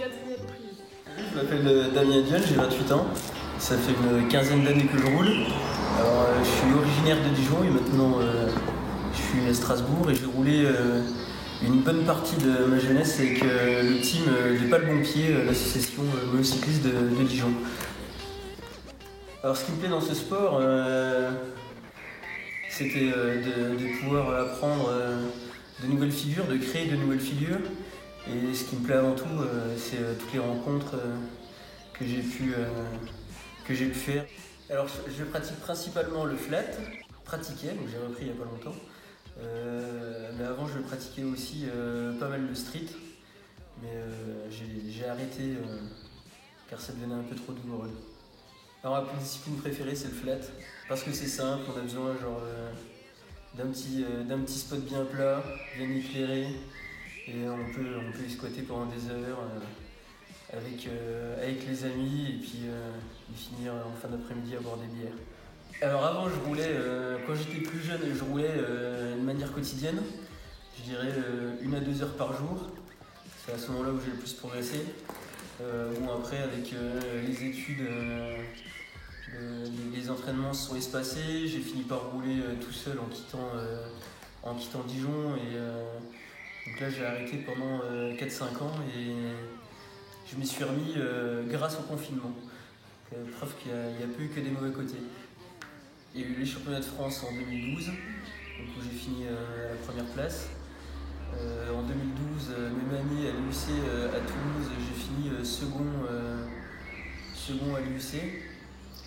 quatrième prix. Je m'appelle Damien Dion, j'ai 28 ans. Ça fait une quinzaine d'années que je roule. Alors, je suis originaire de Dijon et maintenant je suis à Strasbourg et j'ai roulé une bonne partie de ma jeunesse avec le team des Pas le Bon Pied, l'association monocycliste de Dijon. Alors, ce qui me plaît dans ce sport, c'était de pouvoir apprendre de nouvelles figures, de créer de nouvelles figures. Et ce qui me plaît avant tout, c'est toutes les rencontres que j'ai pu faire. Alors je pratique principalement le flat, donc j'ai repris il n'y a pas longtemps. Mais avant je pratiquais aussi pas mal le street, mais j'ai arrêté car ça devenait un peu trop douloureux. Alors ma discipline préférée c'est le flat, parce que c'est simple, on a besoin d'un petit spot bien plat, bien éclairé. Et on peut y squatter pendant des heures avec les amis et puis finir en fin d'après-midi à boire des bières. Alors avant je roulais, quand j'étais plus jeune, je roulais de manière quotidienne, je dirais 1 à 2 heures par jour. C'est à ce moment-là où j'ai le plus progressé. Bon après avec les études, les entraînements se sont espacés, j'ai fini par rouler tout seul en quittant Dijon et donc là j'ai arrêté pendant 4-5 ans et je m'y suis remis grâce au confinement. Preuve qu'il n'y a plus que des mauvais côtés. Il y a eu les championnats de France en 2012, donc où j'ai fini à la première place. En 2012, même année à l'UC à Toulouse, j'ai fini second à l'UC,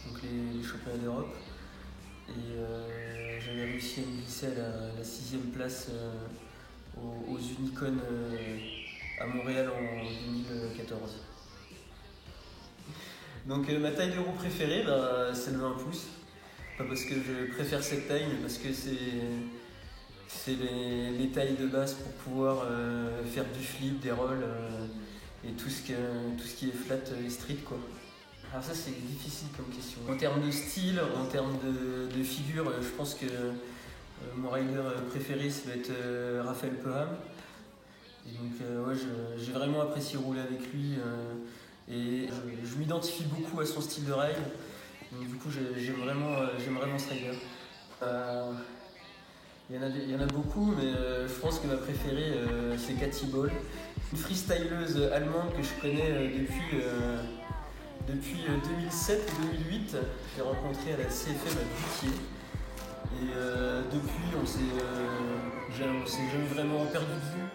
donc les championnats d'Europe. Et j'avais réussi à me glisser à la 6e place aux Unicorns à Montréal en 2014. Donc ma taille de roue préférée, c'est le 20 pouces. Pas parce que je préfère cette taille, mais parce que c'est les tailles de base pour pouvoir faire du flip, des rolls et tout ce qui est flat et street quoi. Alors ça c'est difficile comme question. En termes de style, en termes de figure, je pense que mon rider préféré ça va être Raphaël Peham. Et donc ouais, j'ai vraiment apprécié rouler avec lui et je m'identifie beaucoup à son style de ride. Donc du coup j'aime vraiment ce rider. Il y en a beaucoup, mais je pense que ma préférée c'est Cathy Ball, une freestyleuse allemande que je connais depuis 2007-2008. Je l'ai rencontrée à la CFM à Butier. Et depuis, on s'est jamais vraiment perdu de vue.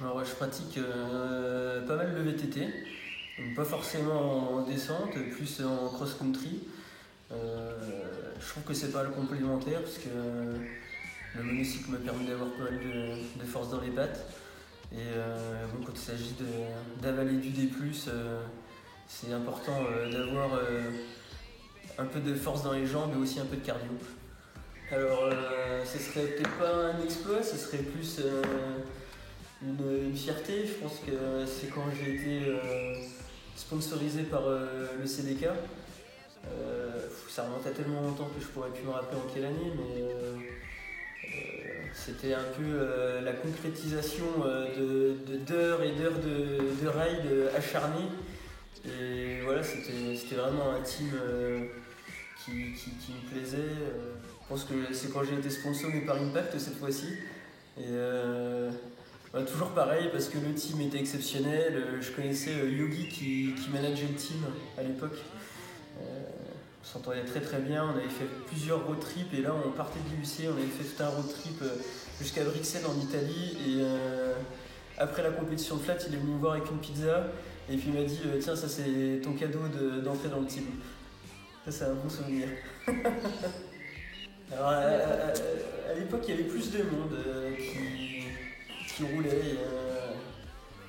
Alors ouais, je pratique pas mal le VTT, donc pas forcément en descente, plus en cross-country. Je trouve que c'est pas mal complémentaire parce que le monocycle me permet d'avoir pas mal de force dans les pattes. Et bon, quand il s'agit d'avaler du D+, c'est important d'avoir un peu de force dans les jambes mais aussi un peu de cardio. Alors ce serait peut-être pas un exploit, ce serait plus une fierté. Je pense que c'est quand j'ai été sponsorisé par le CDK. Ça remonte à tellement longtemps que je pourrais plus me rappeler en quelle année, mais c'était un peu la concrétisation d'heures et d'heures de ride acharné. Et voilà, c'était vraiment un team qui me plaisait. Je pense que c'est quand j'ai été sponsorisé par Impact cette fois-ci. Et toujours pareil, parce que le team était exceptionnel. Je connaissais Yogi qui manageait le team à l'époque. On s'entendait très très bien. On avait fait plusieurs road trips et là on partait de l'UC, on avait fait tout un road trip jusqu'à Bruxelles en Italie. Et après la compétition de flat, il est venu me voir avec une pizza. Et puis il m'a dit tiens, ça c'est ton cadeau d'entrée dans le team. Ça c'est un bon souvenir. Alors à l'époque il y avait plus de monde qui roulait.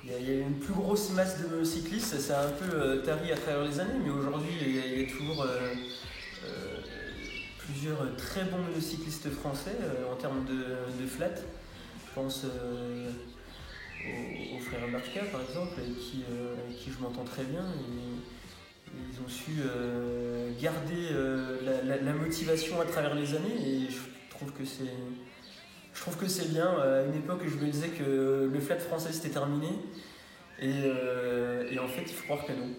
Il y a une plus grosse masse de cyclistes, ça a un peu tari à travers les années, mais aujourd'hui il y a toujours plusieurs très bons monocyclistes français en termes de flat. Je pense aux frères Barca par exemple, avec qui je m'entends très bien. Et ils ont su garder la motivation à travers les années et je trouve trouve que c'est bien. À une époque, je me disais que le flat français c'était terminé. Et en fait, il faut croire que non.